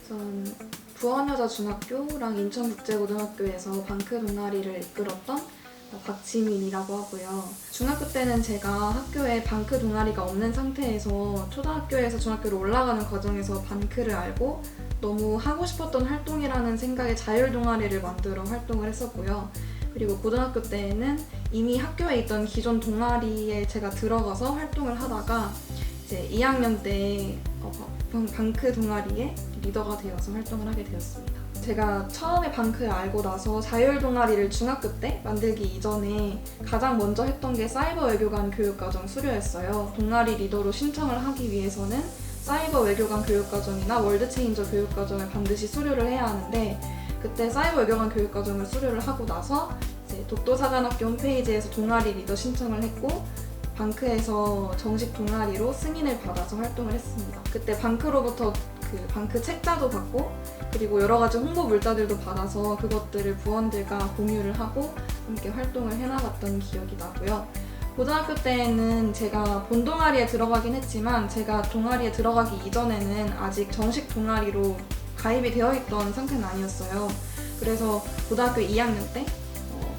전 부원여자중학교랑 인천국제고등학교에서 방크 동아리를 이끌었던 박지민이라고 하고요. 중학교 때는 제가 학교에 방크 동아리가 없는 상태에서 초등학교에서 중학교로 올라가는 과정에서 방크를 알고 너무 하고 싶었던 활동이라는 생각에 자율 동아리를 만들어 활동을 했었고요. 그리고 고등학교 때에는 이미 학교에 있던 기존 동아리에 제가 들어가서 활동을 하다가 이제 2학년 때 방크 동아리의 리더가 되어서 활동을 하게 되었습니다. 제가 처음에 방크를 알고 나서 자율 동아리를 중학교 때 만들기 이전에 가장 먼저 했던 게 사이버 외교관 교육과정 수료였어요. 동아리 리더로 신청을 하기 위해서는 사이버 외교관 교육과정이나 월드체인저 교육과정을 반드시 수료를 해야 하는데, 그때 사이버 외교관 교육과정을 수료를 하고 나서 이제 독도사관학교 홈페이지에서 동아리 리더 신청을 했고, 방크에서 정식 동아리로 승인을 받아서 활동을 했습니다. 그때 방크로부터 그 방크 책자도 받고, 그리고 여러 가지 홍보 물자들도 받아서 그것들을 부원들과 공유를 하고 함께 활동을 해나갔던 기억이 나고요. 고등학교 때는 제가 본 동아리에 들어가긴 했지만 제가 동아리에 들어가기 이전에는 아직 정식 동아리로 가입이 되어 있던 상태는 아니었어요. 그래서 고등학교 2학년 때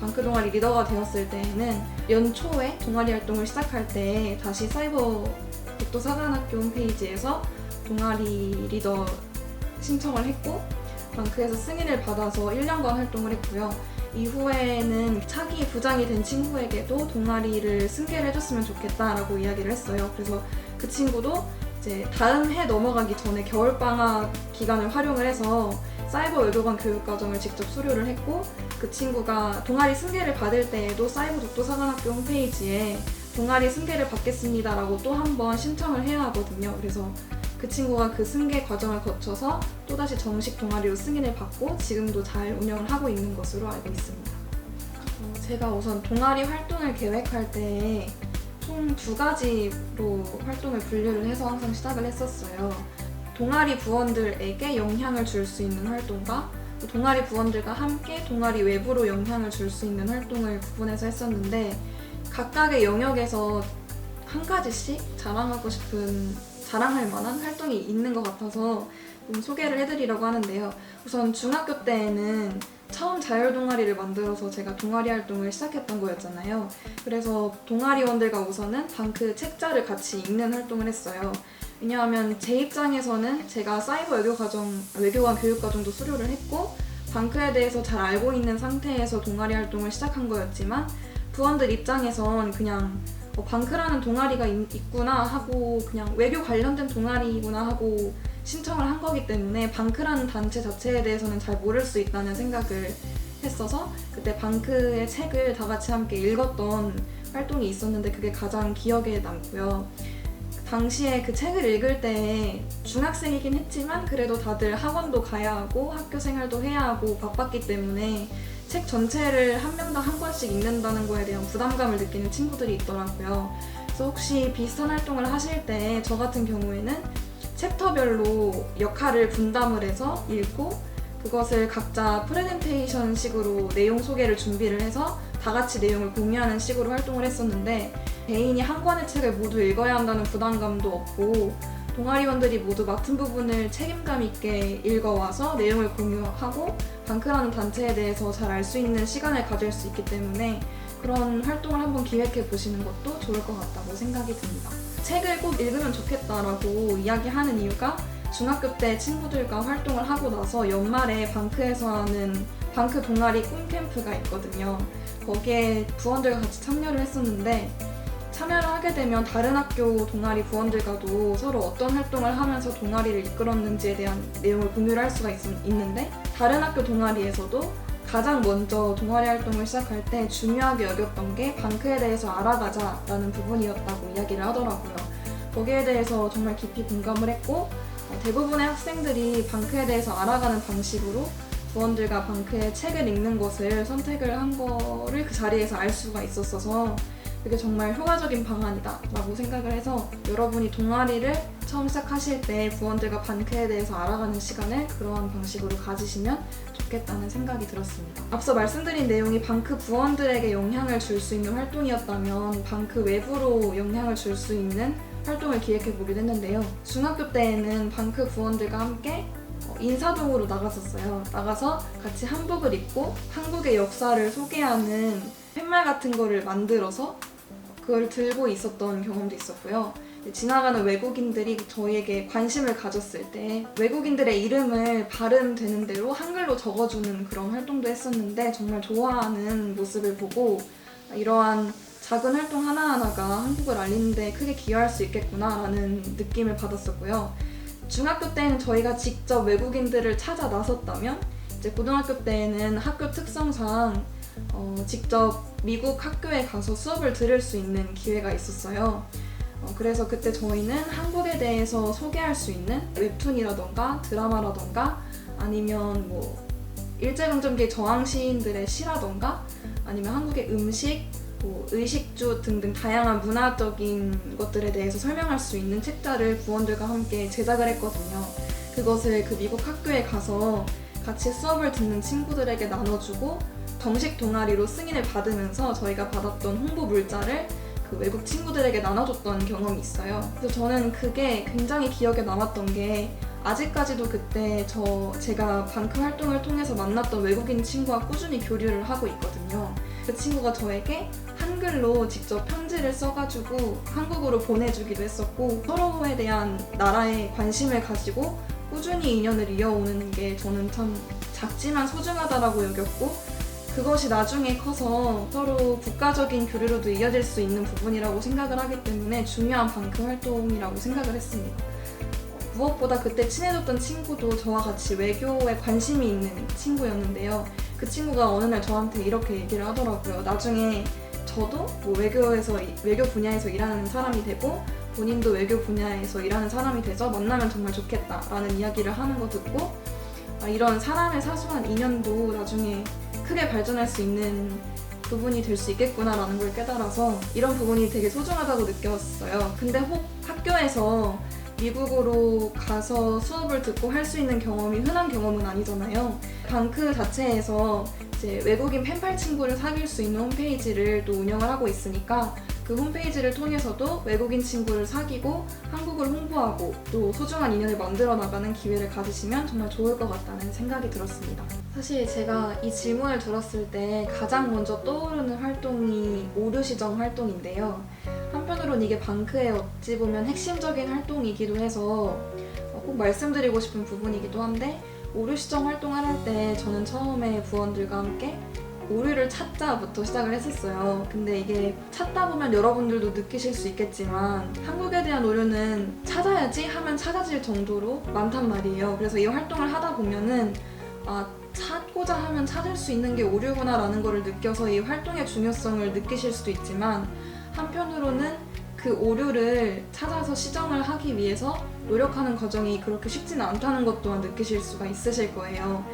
방크 동아리 리더가 되었을 때에는 연초에 동아리 활동을 시작할 때 다시 사이버 독도사관학교 홈페이지에서 동아리 리더 신청을 했고, 방크에서 승인을 받아서 1년간 활동을 했고요. 이후에는 차기 부장이 된 친구에게도 동아리를 승계를 해줬으면 좋겠다라고 이야기를 했어요. 그래서 그 친구도 이제 다음 해 넘어가기 전에 겨울방학 기간을 활용을 해서 사이버 외교관 교육과정을 직접 수료를 했고, 그 친구가 동아리 승계를 받을 때에도 사이버 독도사관학교 홈페이지에 동아리 승계를 받겠습니다라고 또 한 번 신청을 해야 하거든요. 그래서 그 친구가 그 승계 과정을 거쳐서 또다시 정식 동아리로 승인을 받고 지금도 잘 운영을 하고 있는 것으로 알고 있습니다. 제가 우선 동아리 활동을 계획할 때 총 2가지로 활동을 분류를 해서 항상 시작을 했었어요. 동아리 부원들에게 영향을 줄 수 있는 활동과 동아리 부원들과 함께 동아리 외부로 영향을 줄 수 있는 활동을 구분해서 했었는데, 각각의 영역에서 한 가지씩 자랑할 만한 활동이 있는 것 같아서 좀 소개를 해드리려고 하는데요. 우선 중학교 때에는 처음 자율 동아리를 만들어서 제가 동아리 활동을 시작했던 거였잖아요. 그래서 동아리원들과 우선은 방크 책자를 같이 읽는 활동을 했어요. 왜냐하면 제 입장에서는 제가 사이버 외교관 교육과정도 수료를 했고 방크에 대해서 잘 알고 있는 상태에서 동아리 활동을 시작한 거였지만, 부원들 입장에선 그냥 방크라는 동아리가 있구나 하고 그냥 외교 관련된 동아리구나 하고 신청을 한 거기 때문에 방크라는 단체 자체에 대해서는 잘 모를 수 있다는 생각을 했어서 그때 방크의 책을 다 같이 함께 읽었던 활동이 있었는데 그게 가장 기억에 남고요. 당시에 그 책을 읽을 때 중학생이긴 했지만 그래도 다들 학원도 가야 하고 학교 생활도 해야 하고 바빴기 때문에 책 전체를 한 명당 한 권씩 읽는다는 거에 대한 부담감을 느끼는 친구들이 있더라고요. 그래서 혹시 비슷한 활동을 하실 때 저 같은 경우에는 챕터별로 역할을 분담을 해서 읽고, 그것을 각자 프레젠테이션 식으로 내용 소개를 준비를 해서 다 같이 내용을 공유하는 식으로 활동을 했었는데, 개인이 한 권의 책을 모두 읽어야 한다는 부담감도 없고 동아리원들이 모두 맡은 부분을 책임감 있게 읽어와서 내용을 공유하고 방크라는 단체에 대해서 잘 알 수 있는 시간을 가질 수 있기 때문에 그런 활동을 한번 기획해 보시는 것도 좋을 것 같다고 생각이 듭니다. 책을 꼭 읽으면 좋겠다라고 이야기하는 이유가, 중학교 때 친구들과 활동을 하고 나서 연말에 방크에서 하는 방크 동아리 꿈캠프가 있거든요. 거기에 부원들과 같이 참여를 했었는데, 참여를 하게 되면 다른 학교 동아리 부원들과도 서로 어떤 활동을 하면서 동아리를 이끌었는지에 대한 내용을 공유를 할 수가 있는데, 다른 학교 동아리에서도 가장 먼저 동아리 활동을 시작할 때 중요하게 여겼던 게 방크에 대해서 알아가자라는 부분이었다고 이야기를 하더라고요. 거기에 대해서 정말 깊이 공감을 했고, 대부분의 학생들이 방크에 대해서 알아가는 방식으로 부원들과 방크의 책을 읽는 것을 선택을 한 거를 그 자리에서 알 수가 있었어서 그게 정말 효과적인 방안이다 라고 생각을 해서, 여러분이 동아리를 처음 시작하실 때 부원들과 방크에 대해서 알아가는 시간을 그러한 방식으로 가지시면 좋겠다는 생각이 들었습니다. 앞서 말씀드린 내용이 방크 부원들에게 영향을 줄 수 있는 활동이었다면 방크 외부로 영향을 줄 수 있는 활동을 기획해보기도 했는데요. 중학교 때에는 방크 부원들과 함께 인사동으로 나갔었어요. 나가서 같이 한복을 입고 한국의 역사를 소개하는 팻말 같은 거를 만들어서 그걸 들고 있었던 경험도 있었고요. 지나가는 외국인들이 저희에게 관심을 가졌을 때 외국인들의 이름을 발음되는 대로 한글로 적어주는 그런 활동도 했었는데 정말 좋아하는 모습을 보고 이러한 작은 활동 하나하나가 한국을 알리는 데 크게 기여할 수 있겠구나라는 느낌을 받았었고요. 중학교 때는 저희가 직접 외국인들을 찾아 나섰다면 이제 고등학교 때는 학교 특성상 직접 미국 학교에 가서 수업을 들을 수 있는 기회가 있었어요. 그래서 그때 저희는 한국에 대해서 소개할 수 있는 웹툰이라던가 드라마라던가 아니면 뭐 일제강점기 저항 시인들의 시라던가 아니면 한국의 음식, 뭐 의식주 등등 다양한 문화적인 것들에 대해서 설명할 수 있는 책자를 부원들과 함께 제작을 했거든요. 그것을 그 미국 학교에 가서 같이 수업을 듣는 친구들에게 나눠주고 정식 동아리로 승인을 받으면서 저희가 받았던 홍보 물자를 그 외국 친구들에게 나눠줬던 경험이 있어요. 그래서 저는 그게 굉장히 기억에 남았던 게 아직까지도 그때 제가 방크 활동을 통해서 만났던 외국인 친구와 꾸준히 교류를 하고 있거든요. 그 친구가 저에게 한글로 직접 편지를 써가지고 한국으로 보내주기도 했었고 서로에 대한 나라에 관심을 가지고 꾸준히 인연을 이어오는 게 저는 참 작지만 소중하다라고 여겼고 그것이 나중에 커서 서로 국가적인 교류로도 이어질 수 있는 부분이라고 생각을 하기 때문에 중요한 방크 활동이라고 생각을 했습니다. 무엇보다 그때 친해졌던 친구도 저와 같이 외교에 관심이 있는 친구였는데요. 그 친구가 어느 날 저한테 이렇게 얘기를 하더라고요. 나중에 저도 뭐 외교 분야에서 일하는 사람이 되고 본인도 외교 분야에서 일하는 사람이 돼서 만나면 정말 좋겠다라는 이야기를 하는 거 듣고 이런 사람의 사소한 인연도 나중에 크게 발전할 수 있는 부분이 될 수 있겠구나라는 걸 깨달아서 이런 부분이 되게 소중하다고 느꼈어요. 근데 혹 학교에서 미국으로 가서 수업을 듣고 할 수 있는 경험이 흔한 경험은 아니잖아요. 방크 자체에서 이제 외국인 펜팔 친구를 사귈 수 있는 홈페이지를 또 운영을 하고 있으니까 그 홈페이지를 통해서도 외국인 친구를 사귀고 한국을 홍보하고 또 소중한 인연을 만들어 나가는 기회를 가지시면 정말 좋을 것 같다는 생각이 들었습니다. 사실 제가 이 질문을 들었을 때 가장 먼저 떠오르는 활동이 오류시정 활동인데요. 한편으로는 이게 방크의 어찌 보면 핵심적인 활동이기도 해서 꼭 말씀드리고 싶은 부분이기도 한데 오류시정 활동을 할 때 저는 처음에 부원들과 함께 오류를 찾자부터 시작을 했었어요. 근데 이게 찾다 보면 여러분들도 느끼실 수 있겠지만 한국에 대한 오류는 찾아야지 하면 찾아질 정도로 많단 말이에요. 그래서 이 활동을 하다 보면은 찾고자 하면 찾을 수 있는 게 오류구나 라는 거를 느껴서 이 활동의 중요성을 느끼실 수도 있지만 한편으로는 그 오류를 찾아서 시정을 하기 위해서 노력하는 과정이 그렇게 쉽지는 않다는 것 또한 느끼실 수가 있으실 거예요.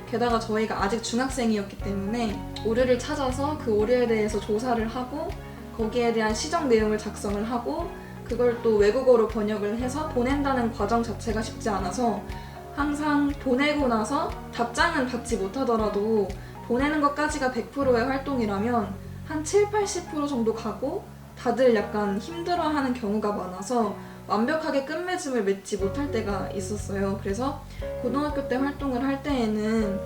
게다가 저희가 아직 중학생이었기 때문에 오류를 찾아서 그 오류에 대해서 조사를 하고 거기에 대한 시정 내용을 작성을 하고 그걸 또 외국어로 번역을 해서 보낸다는 과정 자체가 쉽지 않아서 항상 보내고 나서 답장은 받지 못하더라도 보내는 것까지가 100%의 활동이라면 한 7~80% 정도 가고 다들 약간 힘들어하는 경우가 많아서 완벽하게 끝맺음을 맺지 못할 때가 있었어요. 그래서 고등학교 때 활동을 할 때에는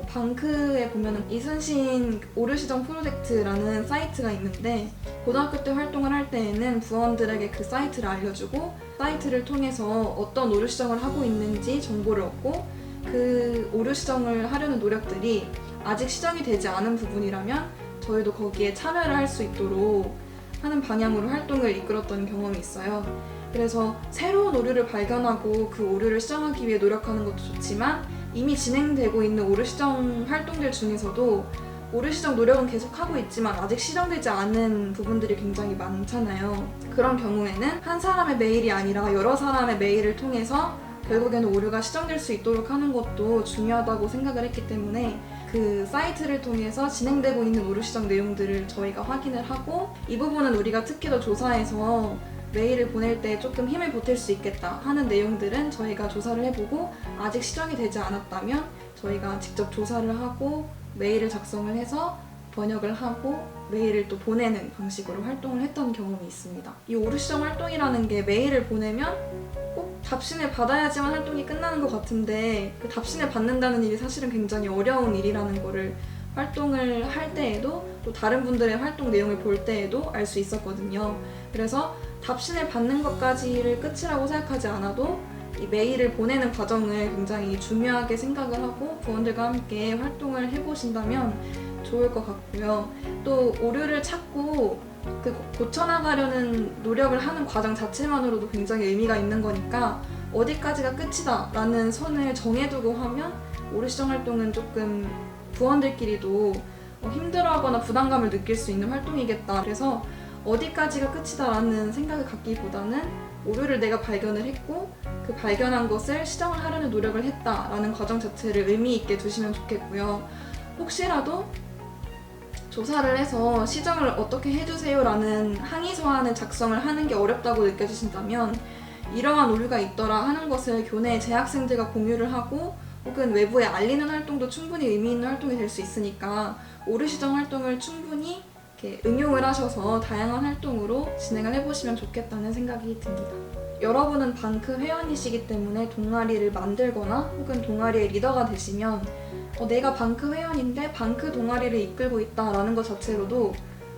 방크에 보면은 이순신 오류시정 프로젝트라는 사이트가 있는데 고등학교 때 활동을 할 때에는 부원들에게 그 사이트를 알려주고 사이트를 통해서 어떤 오류시정을 하고 있는지 정보를 얻고 그 오류시정을 하려는 노력들이 아직 시정이 되지 않은 부분이라면 저희도 거기에 참여를 할 수 있도록 하는 방향으로 활동을 이끌었던 경험이 있어요. 그래서 새로운 오류를 발견하고 그 오류를 시정하기 위해 노력하는 것도 좋지만 이미 진행되고 있는 오류 시정 활동들 중에서도 오류 시정 노력은 계속하고 있지만 아직 시정되지 않은 부분들이 굉장히 많잖아요. 그런 경우에는 한 사람의 메일이 아니라 여러 사람의 메일을 통해서 결국에는 오류가 시정될 수 있도록 하는 것도 중요하다고 생각을 했기 때문에 그 사이트를 통해서 진행되고 있는 오류 시정 내용들을 저희가 확인을 하고 이 부분은 우리가 특히 더 조사해서 메일을 보낼 때 조금 힘을 보탤 수 있겠다 하는 내용들은 저희가 조사를 해보고 아직 시정이 되지 않았다면 저희가 직접 조사를 하고 메일을 작성을 해서 번역을 하고 메일을 또 보내는 방식으로 활동을 했던 경험이 있습니다. 이 오류 시정 활동이라는 게 메일을 보내면 꼭 답신을 받아야지만 활동이 끝나는 것 같은데 그 답신을 받는다는 일이 사실은 굉장히 어려운 일이라는 거를 활동을 할 때에도 또 다른 분들의 활동 내용을 볼 때에도 알 수 있었거든요. 그래서 답신을 받는 것까지를 끝이라고 생각하지 않아도 이 메일을 보내는 과정을 굉장히 중요하게 생각을 하고 부원들과 함께 활동을 해보신다면 좋을 것 같고요. 또 오류를 찾고 고쳐나가려는 노력을 하는 과정 자체만으로도 굉장히 의미가 있는 거니까 어디까지가 끝이다 라는 선을 정해두고 하면 오류 시정 활동은 조금 부원들끼리도 힘들어하거나 부담감을 느낄 수 있는 활동이겠다. 그래서 어디까지가 끝이다 라는 생각을 갖기보다는 오류를 내가 발견을 했고 그 발견한 것을 시정을 하려는 노력을 했다라는 과정 자체를 의미 있게 두시면 좋겠고요. 혹시라도 조사를 해서 시정을 어떻게 해주세요 라는 항의 서한을 작성을 하는 게 어렵다고 느껴지신다면 이러한 오류가 있더라 하는 것을 교내 재학생들과 공유를 하고 혹은 외부에 알리는 활동도 충분히 의미 있는 활동이 될 수 있으니까 오류 시정 활동을 충분히 이렇게 응용을 하셔서 다양한 활동으로 진행을 해보시면 좋겠다는 생각이 듭니다. 여러분은 방크 회원이시기 때문에 동아리를 만들거나 혹은 동아리의 리더가 되시면 내가 방크 회원인데 방크 동아리를 이끌고 있다라는 것 자체로도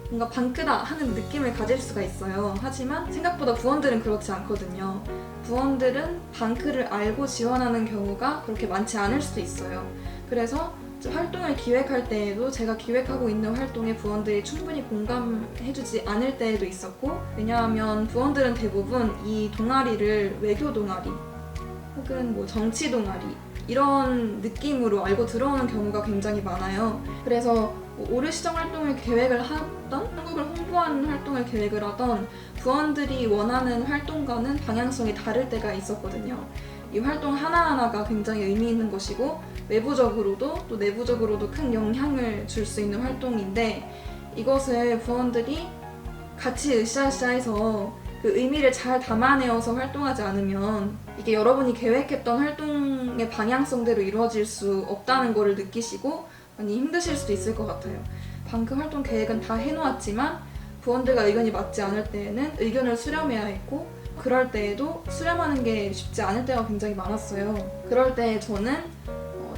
뭔가 방크다 하는 느낌을 가질 수가 있어요. 하지만 생각보다 부원들은 그렇지 않거든요. 부원들은 방크를 알고 지원하는 경우가 그렇게 많지 않을 수도 있어요. 그래서 활동을 기획할 때에도 제가 기획하고 있는 활동에 부원들이 충분히 공감해주지 않을 때에도 있었고, 왜냐하면 부원들은 대부분 이 동아리를 외교 동아리 혹은 정치 동아리 이런 느낌으로 알고 들어오는 경우가 굉장히 많아요. 그래서 오류 시정 활동을 계획을 하던, 한국을 홍보하는 활동을 계획을 하던 부원들이 원하는 활동과는 방향성이 다를 때가 있었거든요. 이 활동 하나하나가 굉장히 의미 있는 것이고 외부적으로도 또 내부적으로도 큰 영향을 줄 수 있는 활동인데 이것을 부원들이 같이 으쌰으쌰해서 그 의미를 잘 담아내어서 활동하지 않으면 이게 여러분이 계획했던 활동의 방향성대로 이루어질 수 없다는 것을 느끼시고 많이 힘드실 수도 있을 것 같아요. 방크 활동 계획은 다 해놓았지만 부원들과 의견이 맞지 않을 때에는 의견을 수렴해야 했고 그럴 때에도 수렴하는 게 쉽지 않을 때가 굉장히 많았어요. 그럴 때 저는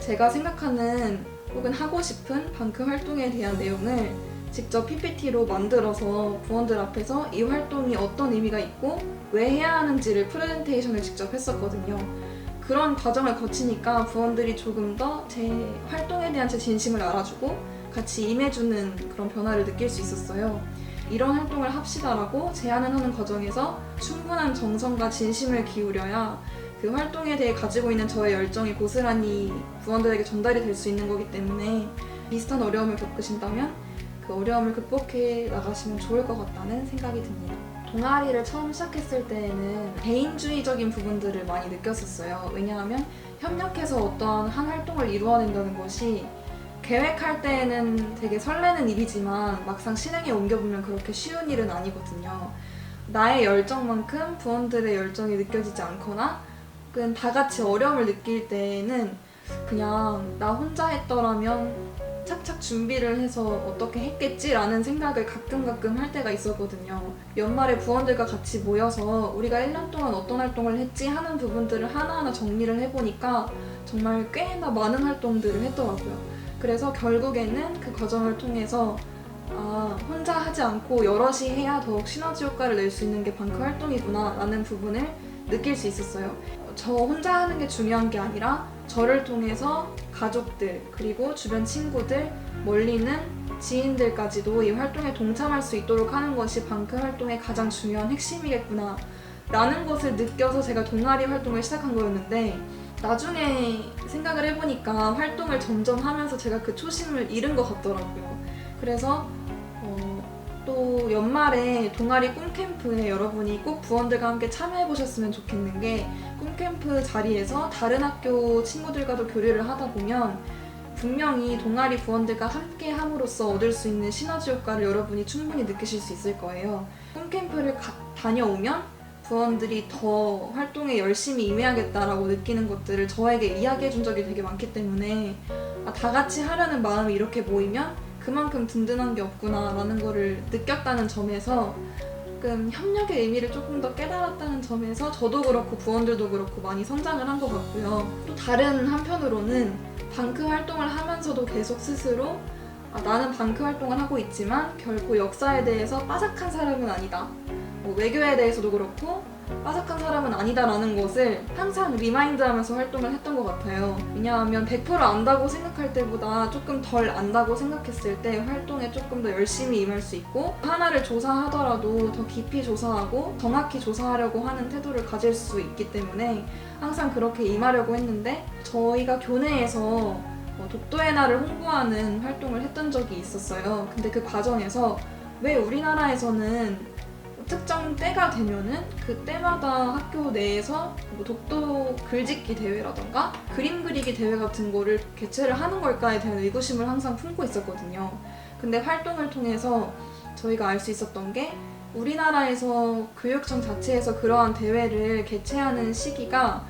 제가 생각하는 혹은 하고 싶은 방크 활동에 대한 내용을 직접 PPT로 만들어서 부원들 앞에서 이 활동이 어떤 의미가 있고 왜 해야 하는지를 프레젠테이션을 직접 했었거든요. 그런 과정을 거치니까 부원들이 조금 더 제 활동에 대한 제 진심을 알아주고 같이 임해주는 그런 변화를 느낄 수 있었어요. 이런 활동을 합시다라고 제안을 하는 과정에서 충분한 정성과 진심을 기울여야 그 활동에 대해 가지고 있는 저의 열정이 고스란히 부원들에게 전달이 될 수 있는 거기 때문에 비슷한 어려움을 겪으신다면 그 어려움을 극복해 나가시면 좋을 것 같다는 생각이 듭니다. 동아리를 처음 시작했을 때에는 개인주의적인 부분들을 많이 느꼈었어요. 왜냐하면 협력해서 어떠한 한 활동을 이루어낸다는 것이 계획할 때에는 되게 설레는 일이지만 막상 실행에 옮겨보면 그렇게 쉬운 일은 아니거든요. 나의 열정만큼 부원들의 열정이 느껴지지 않거나 혹은 다 같이 어려움을 느낄 때에는 그냥 나 혼자 했더라면 착착 준비를 해서 어떻게 했겠지라는 생각을 가끔 할 때가 있었거든요. 연말에 부원들과 같이 모여서 우리가 1년 동안 어떤 활동을 했지 하는 부분들을 하나하나 정리를 해보니까 정말 꽤나 많은 활동들을 했더라고요. 그래서 결국에는 그 과정을 통해서 혼자 하지 않고 여럿이 해야 더욱 시너지 효과를 낼 수 있는 게 방크 활동이구나 라는 부분을 느낄 수 있었어요. 저 혼자 하는 게 중요한 게 아니라 저를 통해서 가족들 그리고 주변 친구들 멀리는 지인들까지도 이 활동에 동참할 수 있도록 하는 것이 방크 활동의 가장 중요한 핵심이겠구나 라는 것을 느껴서 제가 동아리 활동을 시작한 거였는데 나중에 생각을 해보니까 활동을 점점 하면서 제가 그 초심을 잃은 것 같더라고요. 그래서 또 연말에 동아리 꿈캠프에 여러분이 꼭 부원들과 함께 참여해보셨으면 좋겠는 게 꿈캠프 자리에서 다른 학교 친구들과도 교류를 하다 보면 분명히 동아리 부원들과 함께 함으로써 얻을 수 있는 시너지 효과를 여러분이 충분히 느끼실 수 있을 거예요. 꿈캠프를 다녀오면 부원들이 더 활동에 열심히 임해야겠다라고 느끼는 것들을 저에게 이야기해 준 적이 되게 많기 때문에 다 같이 하려는 마음이 이렇게 모이면 그만큼 든든한 게 없구나 라는 거를 느꼈다는 점에서 조금 협력의 의미를 조금 더 깨달았다는 점에서 저도 그렇고 부원들도 그렇고 많이 성장을 한 것 같고요. 또 다른 한편으로는 방크 활동을 하면서도 계속 스스로 나는 방크 활동을 하고 있지만 결코 역사에 대해서 빠삭한 사람은 아니다. 외교에 대해서도 그렇고 빠삭한 사람은 아니다라는 것을 항상 리마인드하면서 활동을 했던 것 같아요. 왜냐하면 100% 안다고 생각할 때보다 조금 덜 안다고 생각했을 때 활동에 조금 더 열심히 임할 수 있고 하나를 조사하더라도 더 깊이 조사하고 정확히 조사하려고 하는 태도를 가질 수 있기 때문에 항상 그렇게 임하려고 했는데 저희가 교내에서 독도의 날을 홍보하는 활동을 했던 적이 있었어요. 근데 그 과정에서 왜 우리나라에서는 특정 때가 되면은 그 때마다 학교 내에서 독도 글짓기 대회라던가 그림 그리기 대회 같은 거를 개최를 하는 걸까에 대한 의구심을 항상 품고 있었거든요. 근데 활동을 통해서 저희가 알 수 있었던 게 우리나라에서 교육청 자체에서 그러한 대회를 개최하는 시기가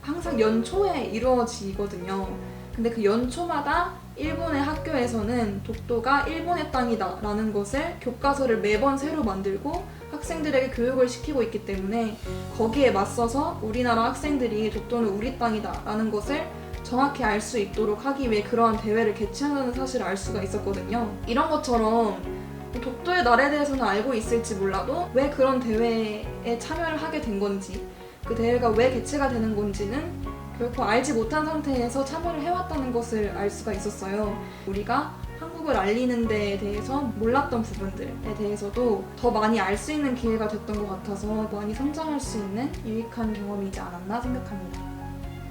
항상 연초에 이루어지거든요. 근데 그 연초마다 일본의 학교에서는 독도가 일본의 땅이다 라는 것을 교과서를 매번 새로 만들고 학생들에게 교육을 시키고 있기 때문에 거기에 맞서서 우리나라 학생들이 독도는 우리 땅이다 라는 것을 정확히 알 수 있도록 하기 위해 그러한 대회를 개최한다는 사실을 알 수가 있었거든요. 이런 것처럼 독도의 날에 대해서는 알고 있을지 몰라도 왜 그런 대회에 참여를 하게 된 건지 그 대회가 왜 개최가 되는 건지는 결코 알지 못한 상태에서 참여를 해왔다는 것을 알 수가 있었어요. 우리가 한국을 알리는 데에 대해서 몰랐던 부분들에 대해서도 더 많이 알 수 있는 기회가 됐던 것 같아서 많이 성장할 수 있는 유익한 경험이지 않았나 생각합니다.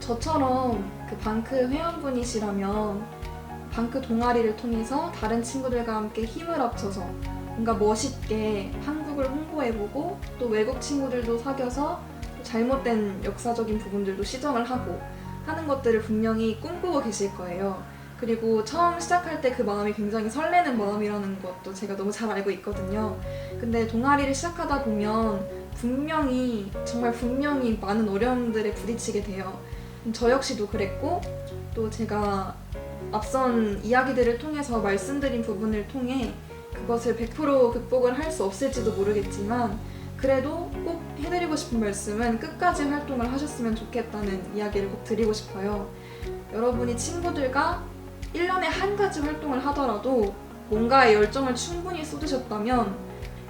저처럼 그 방크 회원분이시라면 방크 동아리를 통해서 다른 친구들과 함께 힘을 합쳐서 뭔가 멋있게 한국을 홍보해보고 또 외국 친구들도 사귀어서 잘못된 역사적인 부분들도 시정을 하고 하는 것들을 분명히 꿈꾸고 계실 거예요. 그리고 처음 시작할 때 그 마음이 굉장히 설레는 마음이라는 것도 제가 너무 잘 알고 있거든요. 근데 동아리를 시작하다 보면 정말 분명히 많은 어려움들에 부딪히게 돼요. 저 역시도 그랬고 또 제가 앞선 이야기들을 통해서 말씀드린 부분을 통해 그것을 100% 극복을 할 수 없을지도 모르겠지만 그래도 꼭 해드리고 싶은 말씀은 끝까지 활동을 하셨으면 좋겠다는 이야기를 꼭 드리고 싶어요. 여러분이 친구들과 1년에 한 가지 활동을 하더라도 뭔가의 열정을 충분히 쏟으셨다면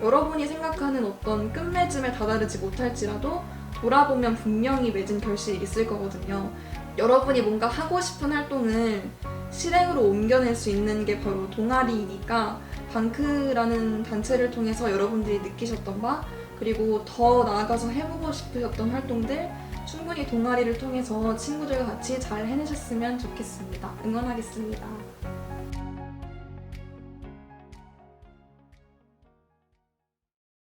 여러분이 생각하는 어떤 끝맺음에 다다르지 못할지라도 돌아보면 분명히 맺은 결실이 있을 거거든요. 여러분이 뭔가 하고 싶은 활동을 실행으로 옮겨낼 수 있는 게 바로 동아리이니까 방크라는 단체를 통해서 여러분들이 느끼셨던 바 그리고 더 나아가서 해보고 싶으셨던 활동들 충분히 동아리를 통해서 친구들과 같이 잘 해내셨으면 좋겠습니다. 응원하겠습니다.